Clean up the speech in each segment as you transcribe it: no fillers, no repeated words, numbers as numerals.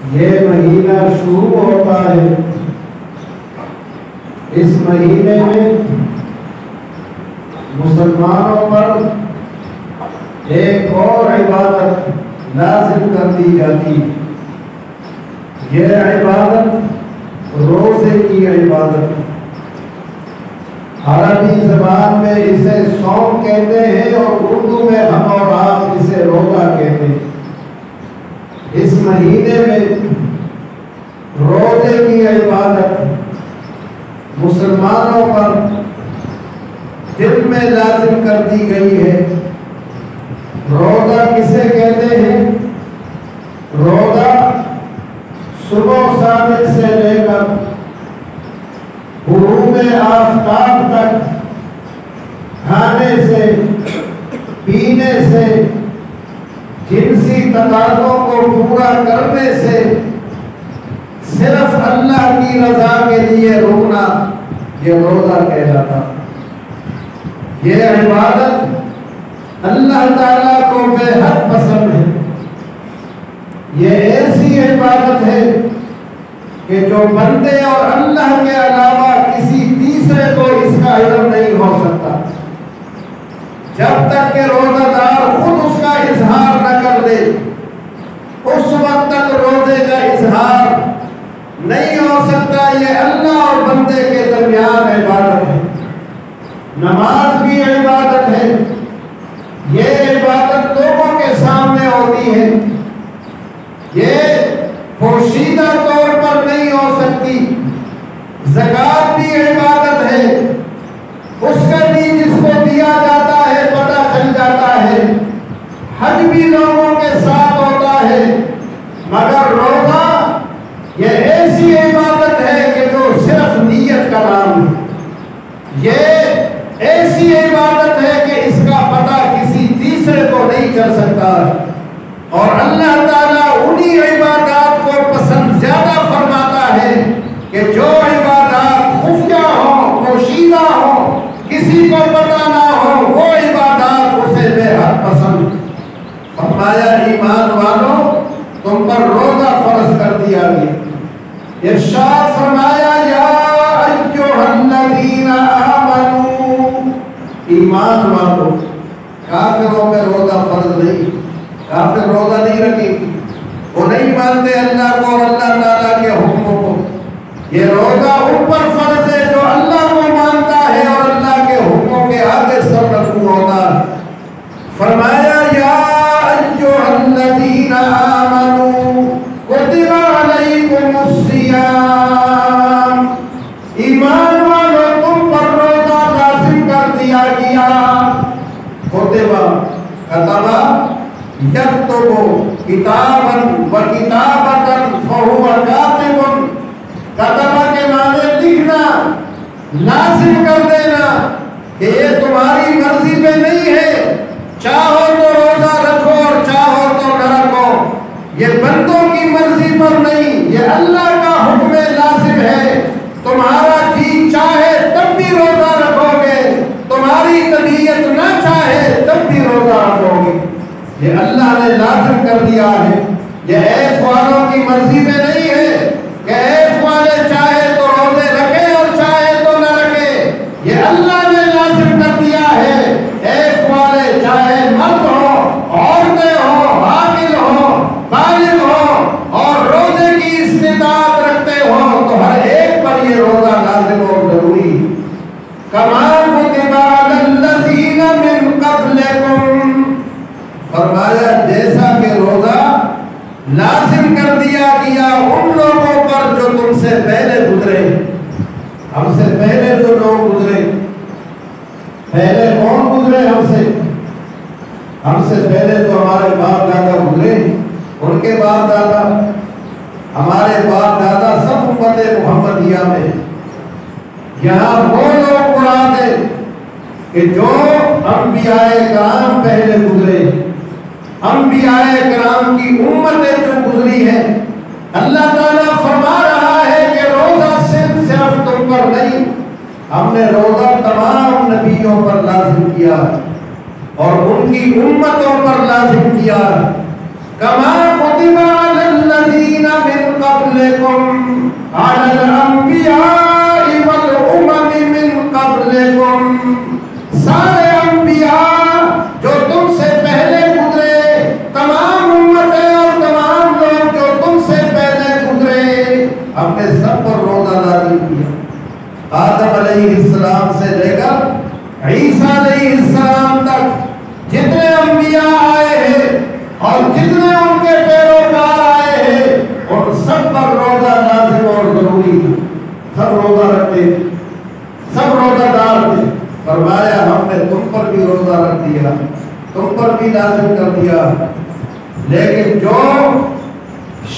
یہ مہینہ شروع ہوتا ہے، اس مہینے میں مسلمانوں پر ایک اور عبادت لازم کر دی جاتی ہے۔ یہ عبادت روزے کی عبادت، عربی زبان میں اسے صوم کہتے ہیں اور اردو میں ہم اور آپ اسے روزہ کہتے ہیں۔ اس مہینے میں روزے کی عبادت مسلمانوں پر دل میں لازم کر دی گئی ہے۔ روزہ کسے کہتے ہیں؟ روزہ صبح صادق سے لے کر غروب آفتاب تک کھانے سے پینے سے جنسی تقاضوں کو پورا کرنے سے صرف اللہ کی رضا کے لیے رکنا، یہ روزہ کہلاتا۔ یہ عبادت اللہ تعالیٰ کو بے حد پسند ہے۔ یہ ایسی عبادت ہے کہ جو بندے اور اللہ کے علاوہ کسی تیسرے کو اس کا علم نہیں ہو سکتا۔ جب تک کہ روزہ دار خود اس کا اظہار نہ کر دے، اس وقت تک روزے کا اظہار نہیں ہو سکتا۔ یہ اللہ اور بندے کے درمیان عبادت ہے۔ نماز بھی عبادت ہے۔ یہ عبادت لوگوں کے سامنے ہوتی ہے، یہ پوشیدہ طور پر نہیں ہو سکتی۔ زکوٰۃ بھی عبادت ہے، اس کا بھی جس کو دیا جاتا ہے پتہ چل جاتا ہے۔ حج بھی لوگوں کے ساتھ ہوتا ہے، مگر روزہ یہ ایسی عبادت ہے کہ جو صرف نیت کا نام ہے۔ یہ ایسی عبادت ہے کہ اس کا پتہ کسی تیسرے کو نہیں چل سکتا، اور اللہ تعالیٰ انہی عبادات کو پسند زیادہ فرماتا ہے کہ جو عبادات خفیہ ہوں، پوشیدہ ہوں، کسی کو پتہ نہ ہو، وہ عبادات اسے بے حد پسند۔ فرمایا ایمان والوں تم پر روزہ فرض کر دیا گیا۔ ارشاد فرمایا یا ایھا الذین آمنوا، ایمان والوں، کافروں پہ روزہ فرض نہیں۔ کافر روزہ نہیں رکھیں، وہ نہیں مانتے اللہ کو اور اللہ تعالیٰ کے حکموں کو۔ یہ روزہ ان پر فرض ہے جو اللہ کو مانتا ہے اور اللہ کے حکموں کے آگے سر رکوع ہوتا ہے۔ فرمایا یا ایھا الذین آمنوا کتب علیکم الصیام، ایمان والو تم پر روزہ لازم کر دیا گیا۔ کتبہ، کتبہ یکتب کتابا و کتابتا فہو کاتب، کتبہ کے معنی لکھنا، لازم کر دینا کہ یہ تمہاری مرضی پہ نہیں ہے، چاہو تو روزہ رکھو اور چاہو تو نہ رکھو، یہ بندوں کی مرضی پر نہیں، یہ اللہ کا حکم لازم ہے۔ تمہارا جی چاہے تب بھی روزہ رکھو گے، تمہاری طبیعت نہ چاہے تب بھی روزہ رکھو گے، یہ اللہ نے لازم کر دیا ہے۔ یہ ایس والوں کی مرضی میں نہیں ہے کہ ایس والے چاہے تو روزے رکھے اور چاہے تو نہ رکھے، یہ اللہ نے لازم کر دیا ہے۔ ایس والے چاہے مرد ہو، عورتیں ہو، حامل ہو، بالغ ہو اور روزے کی استطاعت رکھتے ہو، تو ہر ایک پر یہ روزہ لازم اور ضروری۔ کما کتب علی الذین من قبلکم، فرمایا جیسا کہ روزہ لازم کر دیا گیا ان لوگوں پر جو تم سے پہلے گزرے۔ ہم سے پہلے جو لوگ گزرے، پہلے کون گزرے ہم سے؟ ہم سے پہلے تو ہمارے باپ دادا گزرے، ان کے باپ دادا، ہمارے باپ دادا سب امت محمدیہ میں۔ یہاں وہ لوگ مراد ہیں کہ جو انبیاء کرام پہلے گزرے، انبیاء کرام کی امتیں جو گزری ہیں۔ اللہ تعالیٰ فرما رہا ہے کہ روزہ صرف تم پر نہیں، ہم نے روزہ تمام نبیوں پر لازم کیا اور ان کی امتوں پر لازم کیا۔ کما کتب علی الذین من على الانبیاء والامم من قبلکم، سارے انبیاء جو تم سے پہلے گزرے، تمام امتیں اور تمام لوگ جو تم سے پہلے گزرے، ہم نے سب پر روزہ نازل کیا۔ آدم علیہ السلام سے لے کر عیسیٰ علیہ السلام تک جتنے انبیاء آئے ہیں اور جتنے ان کے پیروکار آئے ہیں، ان سب پر روزہ لازم اور ضروری تھا۔ سب روزہ رکھتے، سب روزہ دار تھے۔ فرمایا ہم نے تم پر بھی روزہ رکھ دیا، تم پر بھی لازم کر دیا، لیکن جو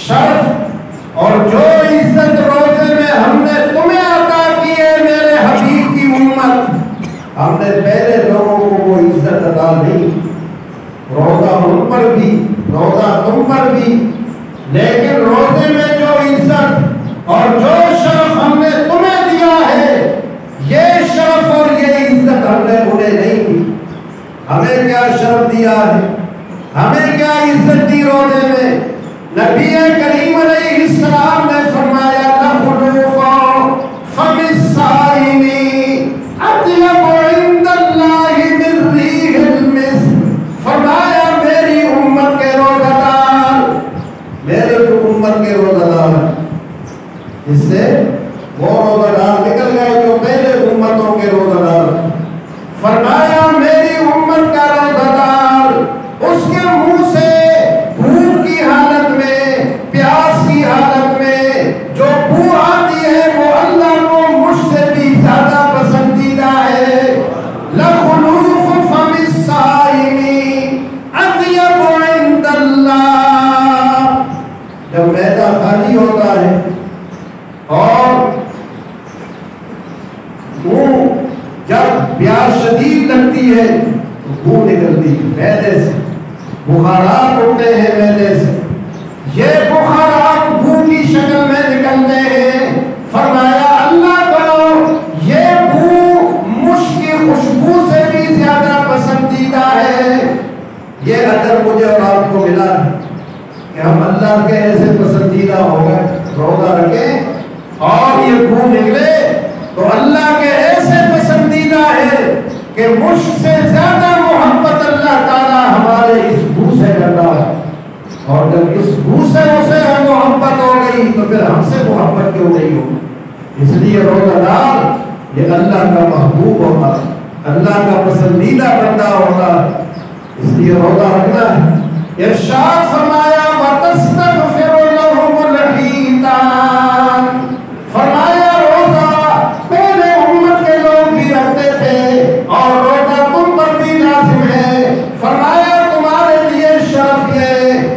شرف اور جو عزت روزے میں ہم نے تمہیں عطا کی ہے میرے حبیب کی امت، ہم نے پہلے لوگوں کو وہ عزت عطا نہیں۔ روزہ ان پر بھی، روزہ تم پر بھی، لیکن روزے میں جو عزت اور جو شرف ہم نے تمہیں دیا ہے، یہ شرف اور یہ عزت ہم نے انہیں نہیں دی۔ ہمیں کیا شرف دیا ہے، ہمیں کیا عزت دی روزے میں؟ نبی کریم علیہ السلام نے فرمایا لخلوف فم الصائم اطیب عند اللہ من ریح المسک، فرمایا میری امت کے روزہ دار، میرے امت کے روزہ دار، اس سے وہ روزہ دار نکل گئے جو پہلے امتوں کے روزہ دار۔ فرمایا میری امت کا روزہ دار اس کے منہ سے بھوک کی حالت میں، پیاس کی حالت میں جو بو آتی ہے وہ اللہ کو مجھ سے بھی زیادہ پسندیدہ ہے۔ لخلوف فم الصائم اطیب عند اللہ، جب معدہ خالی ہوتا ہے اور منہ جب پیاس شدید لگتی ہے تو بو نکلتی ہے معدے سے، بخارات اٹھتے ہیں معدے سے، یہ بخارات بو کی شکل میں نکلتے ہیں۔ فرمایا اللہ کو یہ بو مشک کی خوشبو سے بھی زیادہ پسندیدہ ہے۔ یہ اجر مجھے اور آپ کو ملا ہے کہ ہم اللہ کے ایسے پسندیدہ ہو گئے، روزہ رکھیں اور یہ بو نکلے تو اللہ کے ایسے پسندیدہ ہے کہ مشک سے زیادہ محبت اللہ تعالیٰ ہمارے اس بو سے کرتا ہے، اور جب اس بو سے اسے محبت ہو گئی تو پھر ہم سے محبت کیوں نہیں ہوگی؟ اس لیے روزہ دار یہ اللہ کا محبوب ہوتا ہے، اللہ کا پسندیدہ بندہ ہوتا ہے، اس لیے روزہ رکھنا ہے۔ ارشاد فرمایا وَتَسْتَغْفِرُ لَهُمُ الْحِيتَانِ، فرمایا روزہ پہلے امت کے لوگ بھی رکھتے تھے اور روزہ تم پر بھی لازم ہے۔ فرمایا تمہارے لیے شرف یہ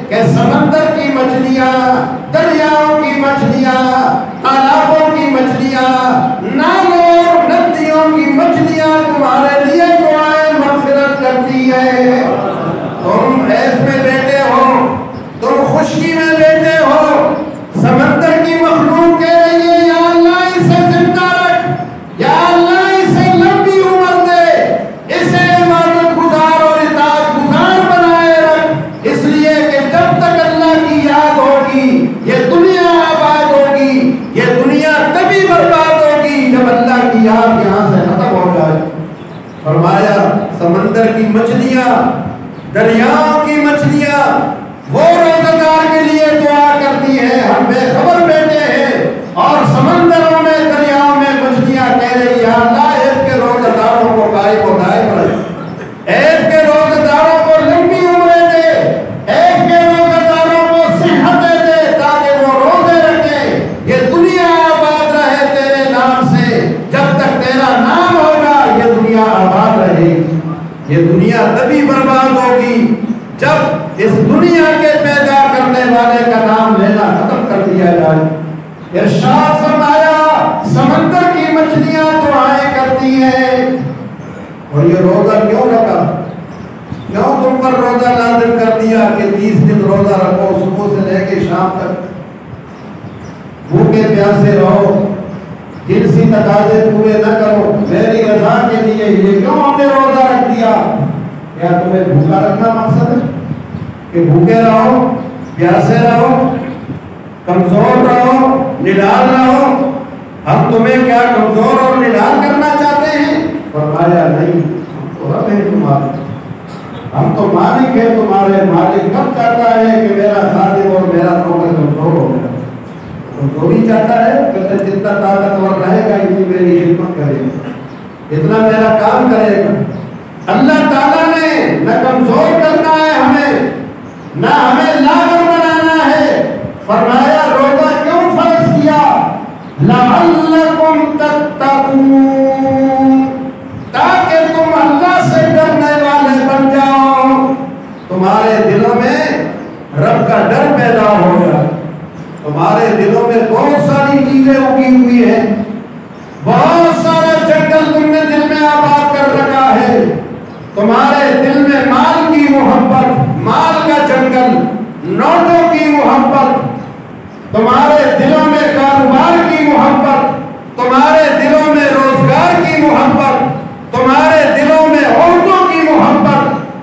کہ سمندر کی مچھلیاں، دریاؤں کی مچھلیاں، تالابوں کی مچھلیاں، نالوں اور ندیوں کی مچھلیاں تمہارے لیے دعائیں مغفرت کرتی ہے۔ تم ایس میں بیٹھے ہو، تم خشکی میں بیٹھے ہو، سمندر کی مخلوق کہہ رہی ہے یا اللہ اسے زندہ رکھ، یا اللہ اسے لمبی عمر دے، اسے عبادت گزار اور اطاعت گزار بنائے رکھ، اس لیے کہ جب تک اللہ کی یاد ہوگی یہ دنیا آباد ہوگی، یہ دنیا تبھی برباد ہوگی جب اللہ کی یاد یہاں سے ختم ہو جائے۔ فرمایا سمندر کی مچھلیاں، دریاؤں کی مچھلیاں وہ روزہ دار کے لیے دعا کرتی ہیں۔ ہم بے خبر بیٹھے ہیں اور سمندروں میں، دریاؤں میں مچھلیاں کہہ رہی یا اللہ ایس کے روزہ داروں کو قائم و دائم رکھ، ایس کے روزہ داروں کو لمبی عمریں دے، ایس کے روزہ داروں کو صحتیں دے تاکہ وہ روزے رکھیں، یہ دنیا آباد رہے تیرے نام سے، جب تک تیرا نام ہوگا یہ دنیا آباد رہے گی۔ یہ دنیا تبھی برباد ہوگی جب اس دنیا کے پیدا کرنے والے کا نام لینا ختم کر دیا جائے۔ ارشاد فرمایا سمندر کی مچھلیاں دعائیں کرتی ہیں۔ اور یہ روزہ کیوں رکھا؟ کیوں تم پر روزہ لازم کر دیا کہ 30 دن روزہ رکھو، صبح سے لے کے شام تک بھوکے پیاسے رہو، جنسی تقاضے پورے نہ کرو، میری رضا کے لیے یہ کیوں ہم نے روزہ رکھ دیا؟ کیا تمہیں بھوکا رکھنا مقصد ہے کہ بھوکے رہو، پیاسے رہو، کمزور رہو، نڈال نہ ہو؟ ہم تمہیں کیا کمزور اور نڈال کرنا چاہتے ہیں؟ فرمایا نہیں، ہم تو رب ہیں تمہارے، ہم تو مالک ہیں تمہارے۔ مالک کب چاہتا ہے کہ میرا خادم اور میرا نوکر کمزور ہو گیا؟ کمزوری چاہتا ہے، کہتے جتنا طاقتور رہے گا اتنی میری خدمت کرے گا، اتنا میرا کام کرے گا۔ اللہ تعالیٰ نے نہ کمزور کرنا ہے ہمیں، نہ ہمیں لاغر بنانا ہے۔ فرمایا روزہ کیوں فرض کیا؟ لعلکم تتقون، تاکہ تم اللہ سے ڈرنے والے بن جاؤ، تمہارے دلوں میں رب کا ڈر پیدا ہوگا۔ تمہارے دلوں میں بہت ساری چیزیں اگی ہوئی ہیں، بہت سارا جنگل تم نے دل میں آباد کر رکھا ہے۔ تمہارے دل میں مال کی محبت، مال کا جنگل، نوٹوں کی محبت، تمہارے دلوں میں کاروبار کی محبت، تمہارے دلوں میں روزگار کی محبت، تمہارے دلوں میں عورتوں کی محبت،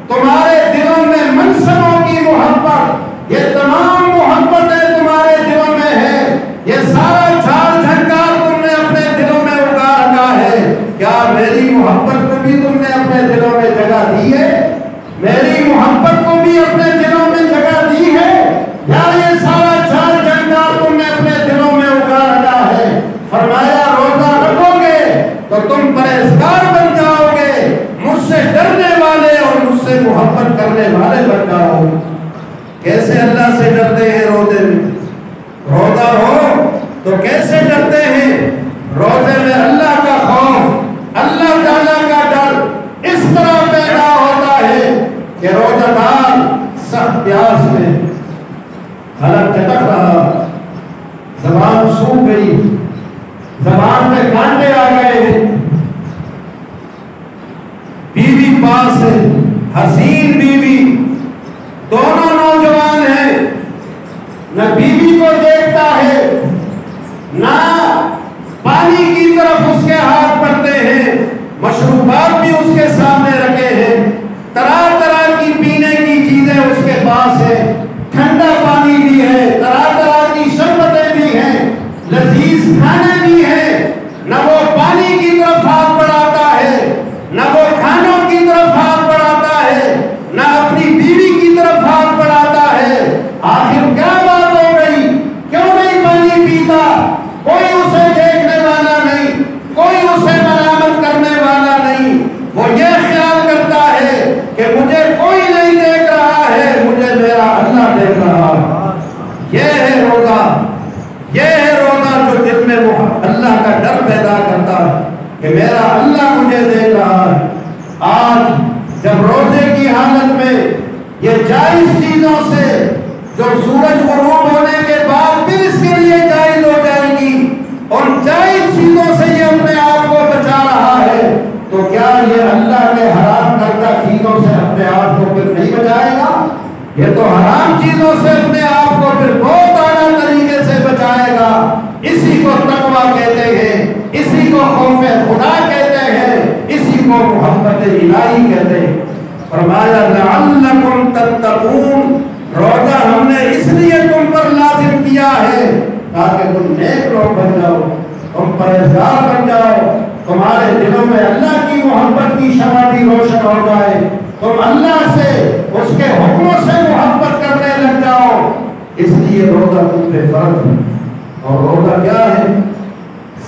تمہارے دلوں میں منصبوں کی محبت، یہ تمام محبتیں تمہارے دلوں میں ہیں۔ یہ سارا جھاڑ جھنکار تم نے اپنے دلوں میں اگا رکھا ہے۔ کیا میری محبت کو بھی تم نے اپنے دلوں میں جگہ دی ہے؟ میری محبت کو بھی اپنے دلوں میں جگہ دی ہے؟ یا یہ سارا جھاڑ جھنکار تم نے اپنے دلوں میں اگا رکھا ہے؟ فرمایا روزہ رکھو گے تو تم پرہیزگار بن جاؤ گے، مجھ سے ڈرنے والے اور مجھ سے محبت کرنے والے بن جاؤ گے۔ کیسے اللہ سے ڈرتے ہیں روزے میں؟ روزہ ہو تو کیسے ڈرتے ہیں؟ روزے میں اللہ کا خوف، اللہ تعالیٰ کا ڈر اس طرح پیدا ہوتا ہے کہ روزہ دار سخت پیاس میں حلق چٹک رہا، زبان سوکھ گئی، زبان میں کانٹے آ گئے ہیں، بیوی پاس ہے، حسین بیوی، دونوں نوجوان ہیں، نہ بیوی کو دیکھتا ہے نہ پانی کی طرف اس کے ہاتھ بڑھتے ہیں، مشروبات بھی اس کے سامنے رکھے ہیں، طرح طرح کی پینے کی چیزیں اس کے پاس ہیں، ٹھنڈا پانی بھی ہے، طرح طرح کی شربتیں بھی ہیں، لذیذ کھانے بھی ہیں، نہ وہ پانی کی طرف ہاتھ بڑھاتا ہے، نہ وہ کھانوں کی طرف ہاتھ بڑھاتا ہے، نہ اپنی بیوی کی طرف ہاتھ بڑھاتا ہے۔ آخر کیا بات ہو گئی؟ کیوں نہیں پانی پیتا؟ کوئی اسے دیکھنے والا نہیں، کوئی اسے ملامت کرنے والا نہیں، وہ یہ خیال کرتا ہے کہ مجھے کوئی نہیں دیکھ رہا ہے، مجھے میرا اللہ دیکھ رہا ہے۔ یہ ہے روزہ، یہ ہے روزہ جو دل میں اللہ کا ڈر پیدا کرتا ہے کہ میرا اللہ مجھے دیکھ رہا ہے۔ آج جب روزے کی حالت میں یہ جائز چیزوں سے جو سورج غروب ہونے کے بعد پھر اس کے لیے جائز ہو جائے گی، ان جائز چیزوں سے یہ اپنے آپ کو بچا رہا ہے، تو کیا یہ اللہ کے حرام کردہ چیزوں سے اپنے آپ کو پھر نہیں بچائے گا؟ یہ تو حرام چیزوں سے اپنے آپ کو پھر بہت اعلیٰ طریقے سے بچائے گا۔ اسی کو تقویٰ کہتے ہیں، اسی کو خوف خدا کہتے ہیں، اسی کو محبت الہی کہتے ہیں۔ فرمایا لعلکم تتقون، روزہ ہم نے اس لیے تم پر لازم کیا ہے تاکہ تم نیک لوگ بن جاؤ، تم پرہیزگار بن جاؤ، تمہارے دلوں میں اللہ کی محبت کی شمع بھی روشن ہو جائے، تم اللہ سے اس کے حکموں سے محبت کرنے لگ جاؤ۔ اس لیے روزہ تم پہ فرض ہے۔ اور روزہ کیا ہے؟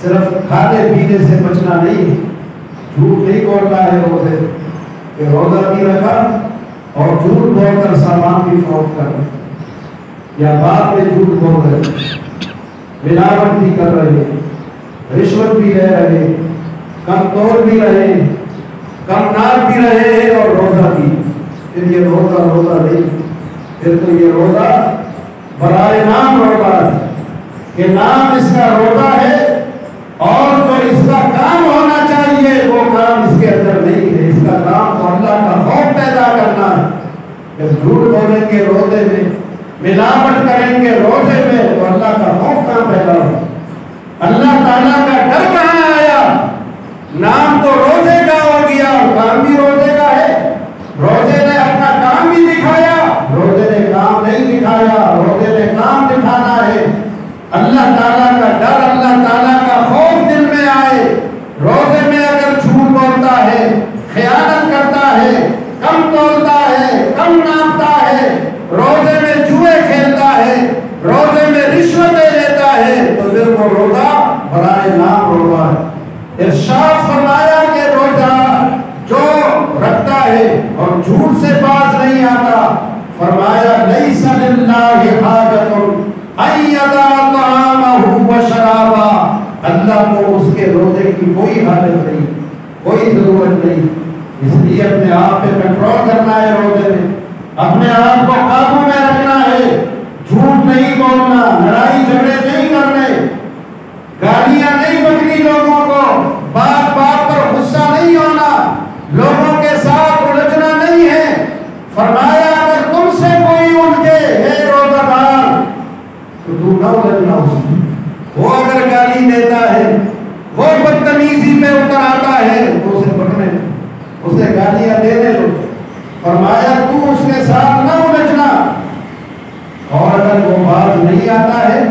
صرف کھانے پینے سے بچنا نہیں ہے، جھوٹ نہیں بولنا ہے روزے کہ روزہ بھی رکھا اور جھوٹ بول کر سامان بھی فروخت کر رہے یا بات میں جھوٹ بول رہے، ملاوٹ بھی کر رہے، رشوت بھی لے رہے، کم توڑ بھی رہے، کم ناک بھی رہے اور روزہ بھی، پھر یہ روزہ نہیں، پھر تو یہ روزہ برائے نام روزہ ہے کہ نام اس کا روزہ ہے اور جو اس کا کام ہونا چاہیے وہ کام اس کے اندر نہیں ہے۔ اس کا کام تو اللہ کا خوف پیدا کرنا ہے۔ جب جھوٹ بولیں گے روزے میں، ملاوٹ کریں گے روزے میں، تو اللہ کا خوف کہاں پیدا ہو؟ اللہ تعالیٰ کا ڈر کہاں آیا؟ نام تو روزے کا ہو گیا اور کام بھی روزے کا ہے۔ روزے نے اپنا کام بھی دکھایا، روزے نے کام نہیں دکھایا، روزے نے کام دکھانا ہے۔ اللہ تعالیٰ کا اللہ کو اس کے روزے کی کوئی حاجت نہیں، کوئی ضرورت نہیں۔ اس لیے اپنے آپ پہ کنٹرول کرنا ہے، روزے میں اپنے آپ کو قابو میں رکھنا ہے، جھوٹ نہیں بولنا، لڑائی جھگڑے نہیں کرنے، گالیاں نہیں بکنی لوگوں کو، بات بات پر غصہ نہیں ہونا، لوگوں کے ساتھ الجھنا نہیں ہے۔ فرمایا اگر تم سے کوئی الجھے ہے روزہ دار تو تو نہ الجھنا اس سے، وہ اگر گالی دیتا ہے، وہ بدتمیزی پہ اتر آتا ہے تو اسے پکڑنے، اسے گالیاں دینے دو۔ فرمایا تو اس کے ساتھ نہ الجھنا، اور اگر وہ بات نہیں آتا ہے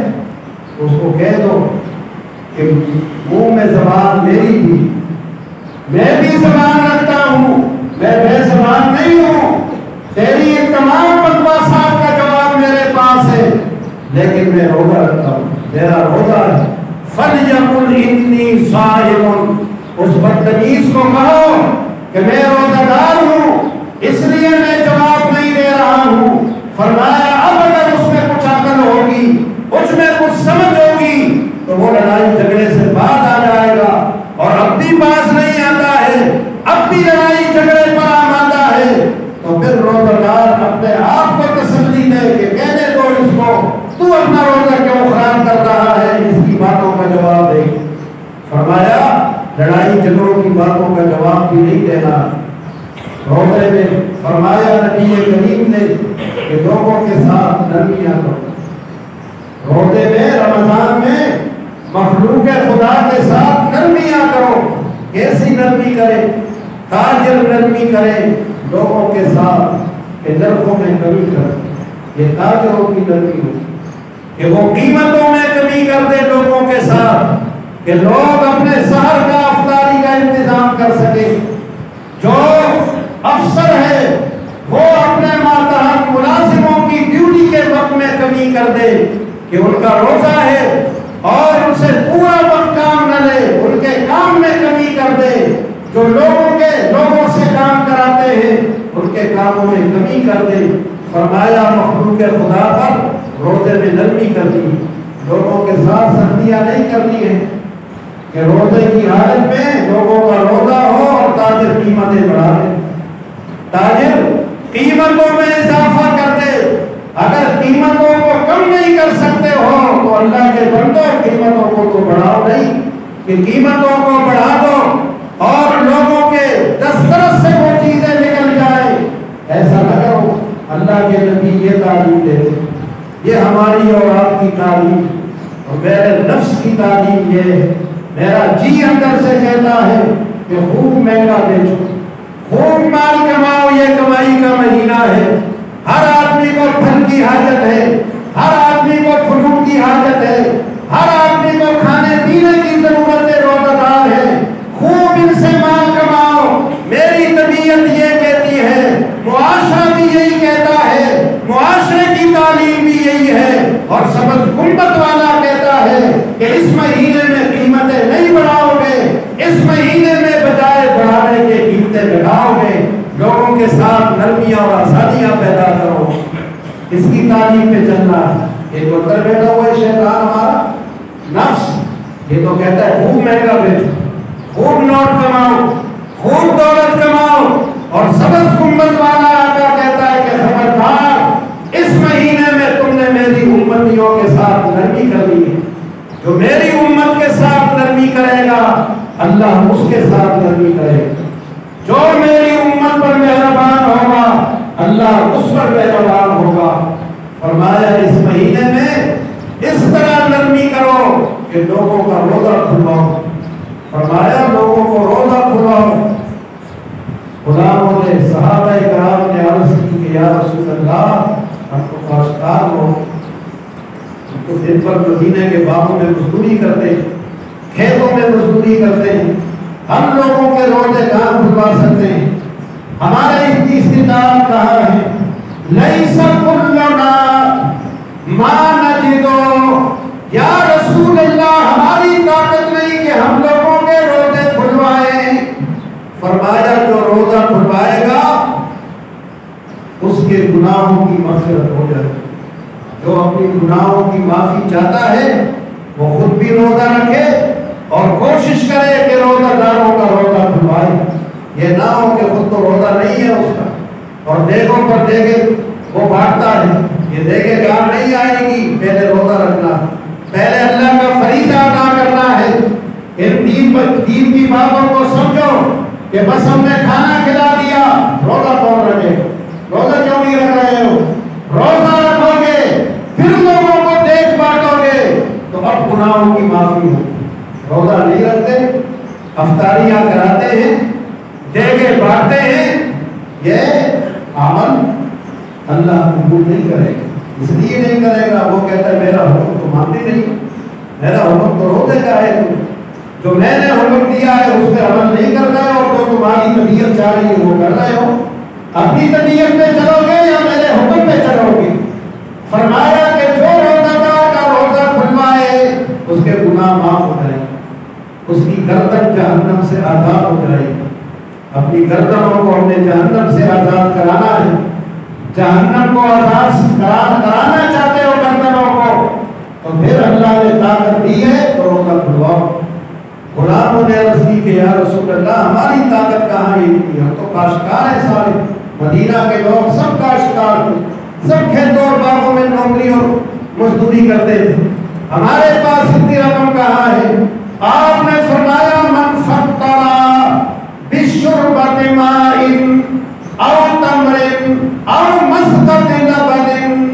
تو اس کو کہہ دو کہ منہ میں زبان میری بھی، میں بھی زبان رکھتا ہوں، میں بے زبان نہیں ہوں، تیری تمام بکواسات کا جواب میرے پاس ہے، لیکن میں روزہ رکھتا ہوں، میرا روزہ ہے۔ فَلْيَقُلْ إِنِّي صَائِمٌ، اس بدتمیز کو کہو کہ میں روزہ دار ہوں، اس لیے میں جواب نہیں دے رہا ہوں۔ فرمایا اب اگر اس میں کچھ عقل ہوگی، اس میں کچھ سمجھ ہوگی تو وہ لڑائی جھگڑے سے باز آ جائے گا، اور اب بھی باز نہیں آتا ہے، اب بھی لڑائی جھگڑے پر آمادہ ہے، تو پھر روزہ دار اپنے آپ کو تسلی دے کہ کہنے دو اس کو تو اپنا روزہ کیوں خراب کر رہا ہے، اس کی باتوں کا جواب دے۔ فرمایا لڑائی جھگڑوں کی باتوں کا جواب بھی نہیں دینا روزے میں۔ فرمایا نبی کریم نے کہ لوگوں کے ساتھ نرمیاں کرو، روزے میں رمضان میں مخلوق خدا کے ساتھ نرمیاں کرو۔ کیسی نرمی کرے؟ تاجر نرمی کرے لوگوں کے ساتھ کہ نرخوں میں کمی کرے، یہ تاجروں کی نرمی ہو کہ وہ قیمتوں میں کمی کر دے لوگوں کے ساتھ، کہ لوگ اپنے سحر کا افطاری کا انتظام کر سکے۔ جو افسر ہے وہ اپنے ماتحت ملازموں کی ڈیوٹی کے وقت میں کمی کر دے کہ ان کا روزہ ہے اور ان سے پورا وقت کام نہ لے، ان کے کام میں کمی کر دے۔ جو لوگوں سے کام کراتے ہیں ان کے کاموں میں کمی کر دے۔ فرمایا مخلوق خدا پر روزے میں نرمی کرنی، لوگوں کے ساتھ سختیاں نہیں کرنی ہے کہ روزے کی حالت میں لوگوں کا روزہ ہو اور تاجر قیمتیں بڑھا دے، تاجر قیمتوں میں اضافہ کر دے۔ اگر قیمتوں کو کم نہیں کر سکتے ہو تو اللہ کے بندو قیمتوں کو تو بڑھاؤ نہیں، کہ قیمتوں کو بڑھا دو اور لوگوں کے دسترس سے وہ چیزیں نکل جائیں، ایسا نہ کرو۔ اللہ کے نبی یہ تعلیم دیتے، یہ ہماری اور آپ کی تعلیم اور میرے نفس کی تعلیم یہ ہے۔ میرا جی اندر سے کہتا ہے کہ خوب مہنگا بیچو، خوب مال کماؤ، یہ کمائی کا مہینہ ہے۔ ہر آدمی کو پھل کی حاجت ہے، ہر آدمی کو فروٹ کی حاجت ہے، ہر آدمی کو کھانے پینے کی ضرورت ہے، روزہ دار ہے، خوب ان سے مال کماؤ۔ میری طبیعت یہ کہتی ہے، معاشرہ بھی یہی کہتا ہے، معاشرے کی تعلیم بھی یہی ہے، اور سبز گنبد والا کہتا ہے کہ اس مہینے میں قیمتیں نہیں بڑھاؤ گے، اس مہینے میں بجائے بڑھانے کے قیمتیں بڑھاؤ گے، لوگوں کے ساتھ نرمیاں اور آسانیاں پیدا کرو۔ اس کی تعلیم پہ چلنا ہے۔ ایک اندر بیٹھا ہوا ہے شیطان ہمارا نفس، یہ تو کہتا ہے خوب مہنگا بیچو، خوب نوٹ کماؤ، خوب دولت کماؤ، اور سبز گنبد والا آقا کہتا ہے کہ خبردار، اس مہینے میں تم نے میری امتیوں کے ساتھ نرمی کرنی ہے۔ جو میری امت کے ساتھ نرمی کرے گا اللہ اس کے ساتھ نرمی کرے گا، جو میری امت پر مہربان ہوگا اللہ اس پر مہربان ہوگا۔ فرمایا اس مہینے میں اس طرح نرمی کرو کہ لوگوں کا روزہ کھلواؤ۔ فرمایا لوگوں کو روزہ کھلواؤ۔ غلاموں نے صحابہ کرام نے عرض کی کہ یا رسول اللہ ہم تو کاشتکار ہو، ہم تو دن پر مدینے کے باغوں میں مزدوری کرتے ہیں، کھیتوں میں مزدوری کرتے ہیں، ہم لوگوں کے روزے کہاں کھلوا سکتے ہیں؟ ہمارے اس کی استطاعت کہاں ہے؟ لیس کلنا ما نجدو، یا رسول اللہ ہماری طاقت نہیں کہ ہم لوگوں کے روزے کھلوائیں۔ فرمایا جو روزہ کھلوائے گا اس کے گناہوں کی مغفرت ہو جائے، جو اپنی گناہوں کی معافی چاہتا ہے وہ خود بھی روزہ رکھے اور کوشش کرے کہ روزہ داروں کا روزہ کھلوائے. یہ نہ ہو کہ خود تو روزہ نہیں ہے اس کا اور دیگوں پر دیگے وہ بانٹتا ہے. یہ دیگے کام نہیں آئے گی. پہلے روزہ رکھنا, پہلے اللہ کا فریضہ ادا کرنا ہے. ان دین کی باتوں کو سمجھو کہ بس ہم نے کھانا کھلا دیا, روزہ کون رکھے؟ روزہ کیوں نہیں رکھ رہے ہو؟ روزہ رکھو گے پھر لوگوں کو دیکھ بانٹو گے تو اب گناہوں کی معافی ہو. روزہ نہیں رکھتے, افطاریاں کراتے ہیں, دیگے بانٹتے ہیں, یہ عمل اللہ قبول نہیں کرے گا. اس لیے نہیں کرے گا, وہ کہتا ہے میرا حکم تو مانتے نہیں, میرا حکم تو روزے کا ہے, جو میں نے حکم دیا ہے اس پہ عمل نہیں کر رہے ہو, تو تمہاری طبیعت چاہ رہی ہے وہ کر رہے ہو. اپنی طبیعت پہ چلو گے یا میرے حکم پہ چلو گے؟ فرمایا کہ جو روزہ دار کا روزہ کھلوائے اس کے گناہ معاف ہو جائیں, اس کی گردن جہنم سے آزاد ہو جائے. اپنی گردنوں کو ہم نے جہنم سے آزاد کرانا ہے. جہنم کو آزاد کرانا چاہتے ہو گردنوں کو, تو پھر اللہ نے طاقت دی ہے تو روزہ کھلواؤ. غلاموں نے عرض کی کہ یا رسول اللہ ہماری طاقت کہاں ہے اتنی, ہم تو کاشتکار ہیں سارے. مدینہ کے لوگ سب کاشتکار تھے, سب کھیتوں اور باغوں میں نوکری اور مزدوری کرتے تھے. ہمارے پاس اتنی رقم کہاں ہے؟ آپ نے فرمایا من فطر بشربۃ ماء او تمر او مسقط لبن,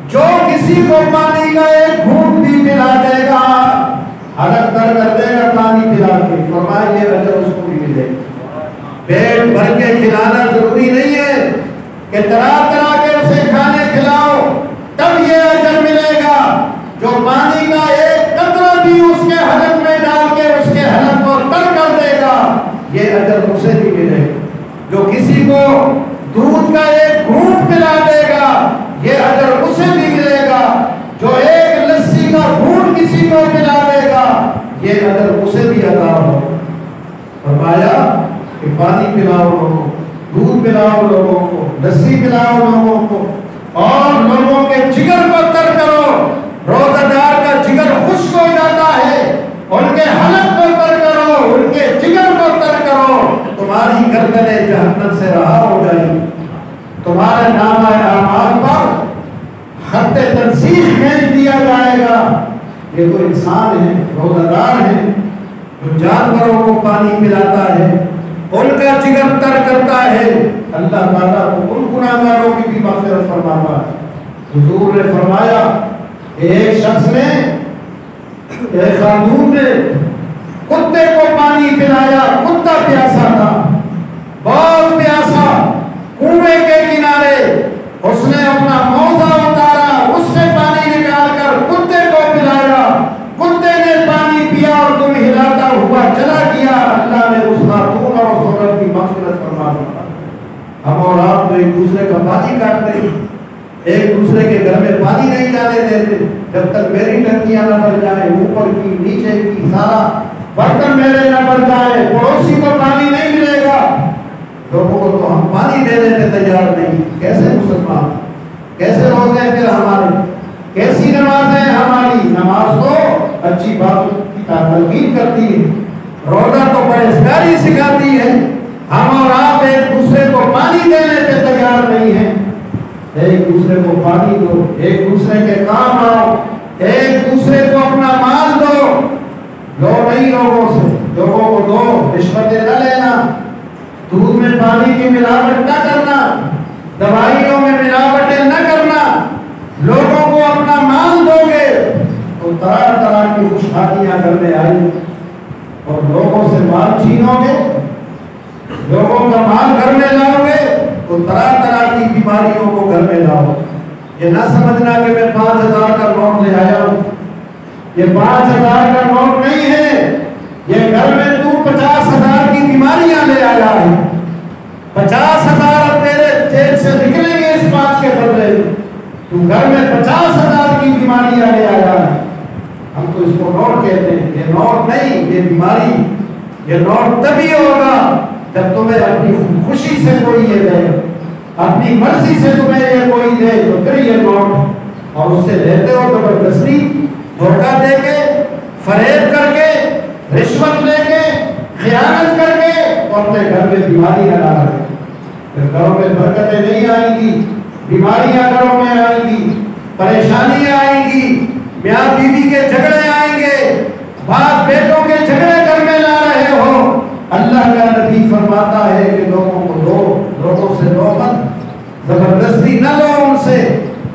جو کسی کو پانی کا ایک گھونٹ بھی پلا دے گا, حلق تر کر دے گا پانی پلا کے, فرمایا یہ اجر اس کو بھی ملے. پیٹ بھر کے کھلانا ضروری نہیں ہے کہ طرح طرح کے اسے کھانے کھلاؤ تب یہ اجر ملے گا. جو پانی کا ایک قطرہ بھی اس کے حلق میں ڈال کے اس کے حلق کو تر کر دے گا, یہ اجر اسے بھی ملے گا. جو کسی کو دودھ کا ایک گھونٹ پلا دے گا یہ اجر اسے بھی ملے گا. جو ایک لسی کا گھونٹ کسی کو پلا دے گا یہ اجر اسے بھی عطا ہو. فرمایا کہ پانی پلاؤ لوگوں کو, دودھ پلاؤ لوگوں کو, لسی پلاؤ لوگوں کو, اور لوگوں کے جگر کو تر کرو. روزہ دار کا جگر خشک ہو جاتا ہے, ان کے حلق کو تر کرو, ان کے جگر کو تر کرو, تمہاری گردنیں جہنم سے رہا ہو جائیں گی. تمہارے نامہ اعمال پر خط تنسیخ بھیج دیا جائے گا. یہ تو انسان ہے, روزہ دار ہے, جو جانوروں کو پانی پلاتا ہے, ان کا جگر تر کرتا ہے, اللہ تعالیٰ ان گناہگاروں کی بھی مغفرت فرماتا ہے. حضور نے فرمایا کہ ایک شخص نے, ایک خاتون نے کتے کو پانی پلایا, کتا پیاسا تھا, بہت پیاسا, کنویں کے کنارے اس نے اپنا موزہ اتارا, اس سے پانی نکال کر کتے کو پلایا. کتے نے پانی پیا اور تم ہلاتا ہوا چلا گیا. اللہ نے اس خاتون اور اس عورت کی مغفرت فرما دی. ہم اور آپ تو ایک دوسرے کا پانی کاٹتے ہیں, ایک دوسرے کے گھر میں پانی نہیں جانے دیتے جب تک میری ٹنکیاں نہ بھر جائیں, اوپر کی نیچے کی سارا برتن میرے نہ بھر جائے, پڑوسی کو پانی نہیں ملے گا. لوگوں کو تو ہم پانی دینے پہ تیار نہیں. کیسے مسلمان, کیسے روزے پھر ہمارے, کیسی نماز ہے ہماری؟ نماز تو اچھی باتوں کی تلقین کرتی ہے, روزہ تو پرہیزگاری سکھاتی ہے. ہم اور آپ ایک دوسرے کو پانی دینے پہ تیار نہیں ہیں. ایک دوسرے کو پانی دو, ایک دوسرے کے کام آؤ, ایک دوسرے کو اپنا مال دو. لو نہیں لوگوں سے, لوگوں کو دو, رشوتیں نہ لینا, دودھ میں پانی کی ملاوٹ نہ کرنا, دوائیوں میں ملاوٹیں نہ کرنا. لوگوں کو اپنا مال دو گے تو طرح طرح کی خوشحالیاں کرنے آئی, اور لوگوں سے مال چھینو گے, لوگوں کا مال گھر میں لاؤ گے تو طرح طرح کی بیماریوں کو گھر میں لاؤ. یہ نہ سمجھنا کہ میں 5000 کا نوٹ لے آیا ہوں, یہ 5000 کا نوٹ نہیں ہے, یہ گھر میں تو 50,000 کی بیماریاں لے آیا ہے. 50,000 اب تیرے جیب سے نکلیں گے اس بات کے بدلے, تو گھر میں 50,000 کی بیماریاں لے آیا ہے. ہم تو اس کو نوٹ کہتے ہیں, یہ نوٹ نہیں, یہ بیماری. یہ نوٹ تبھی ہوگا جب تمہیں اپنی خوشی سے کوئی یہ دے, اپنی مرضی سے تمہیں یہ کوئی دے تو پھر یہ نوٹ. اور اس سے لیتے ہو زبردستی, دھوکہ دے کے, فریب کر کے, گھروں میں برکتیں نہیں آئیں گی، بیماریاں گھروں میں آئیں گی، پریشانیاں آئیں گی، میاں بیوی کے جھگڑے آئیں گے، باپ بیٹوں کے جھگڑے گھر میں لا رہے ہو۔ اللہ کا نبی فرماتا ہے کہ لوگوں کو دو، لوگوں سے دو مت، زبردستی نہ لو ان سے۔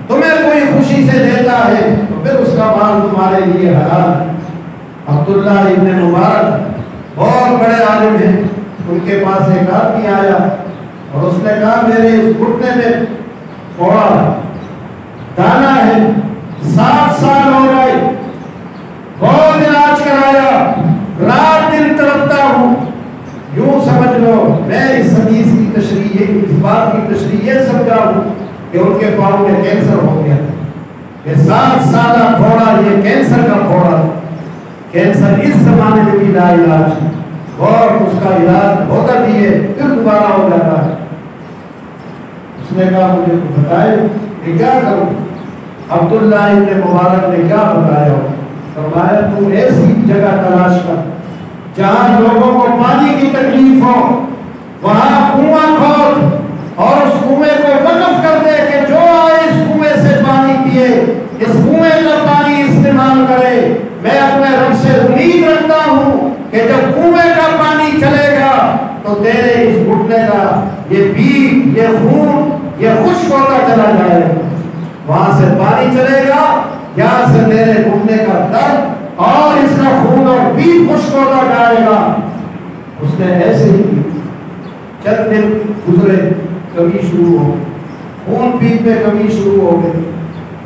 تمہیں کوئی خوشی سے دیتا ہے تو پھر اس کا مال تمہارے لیے حلال ہے۔ عبداللہ ابن مبارک بہت بڑے عالم ہیں، ان کے پاس ایک آدمی آیا اور اس نے کہا میرے اس گھٹنے میں تھوڑا دانا ہے، 7 سال ہو گئے، بہت علاج کرایا، رات دن تڑپتا ہوں۔ یوں سمجھ لو میں اس حدیث کی تشریح، اس بات کی تشریح یہ سمجھا ہوں کہ ان کے پاؤں میں کینسر ہو گیا۔ یہ 7 سالہ پھوڑا، یہ کینسر کا پھوڑا، کینسر اس زمانے میں بھی لا علاج ہے، اور اس کا علاج ہوتا بھی ہے پھر دوبارہ ہو جاتا ہے۔ اس نے کہا مجھے بتائے کہ کیا کروں؟ عبداللہ ابن مبارک نے کیا بتایا ہو؟ فرمایا تو ایسی جگہ تلاش کر جہاں لوگوں کو پانی کی تکلیف ہو، وہاں کنواں کھود اور اس کنویں کو وقف کر دے کہ جو آئے اس کنویں سے پانی پیے، اس کنویں کا پانی استعمال کرے۔ میں اپنے رب سے امید رکھتا ہوں کہ جب کنویں کا پانی چلے گا تو تیرے اس گھٹنے کا یہ بیج، یہ خون، یہ خشک ہوتا چلا جائے گا۔ وہاں سے پانی چلے گا، یہاں سے تیرے گھٹنے کا درد اور اس کا خون اور بیج خشک ہوتا جائے گا۔ اس نے ایسے ہی کی، چند دن گزرے، کمی شروع ہو گئی، خون پیٹ میں کمی شروع ہو گئی،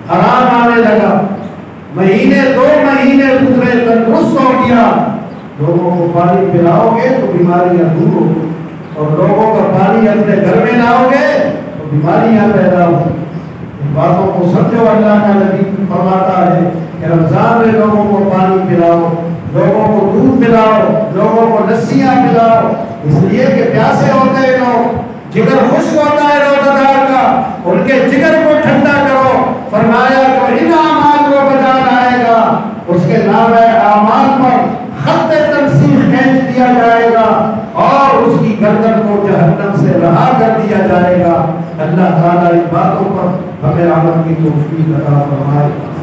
آرام آنے لگا، مہینے 2 مہینے گزرے، تندرست ہو گیا۔ لوگوں کو پانی پلاؤ گے تو بیماریاں دور ہو گی، اور لوگوں کا پانی اپنے گھر میں لاؤ گے تو بیماریاں پیدا ہوں۔ ان باتوں کو سمجھو۔ اللہ کا نبی فرماتا ہے کہ رمضان میں لوگوں کو پانی پلاؤ، لوگوں کو دودھ پلاؤ، لوگوں کو لسیاں پلاؤ، اس لیے کہ پیاسے ہوتے ہیں لوگ، جگر خشک ہوتا ہے روزہ دار کا، ان کے جگر کو ٹھنڈا کرو۔ فرمایا کہ ان اعمال کو بجا لائے گا، اس کے نامہ اعمال پر خط تنسیخ کھینچ دیا جائے گا اور اس کی گردن کو جہنم سے رہا کر دیا جائے گا۔ اللہ تعالیٰ ان باتوں پر ہمیں عمل کی توفیق عطا فرمائے۔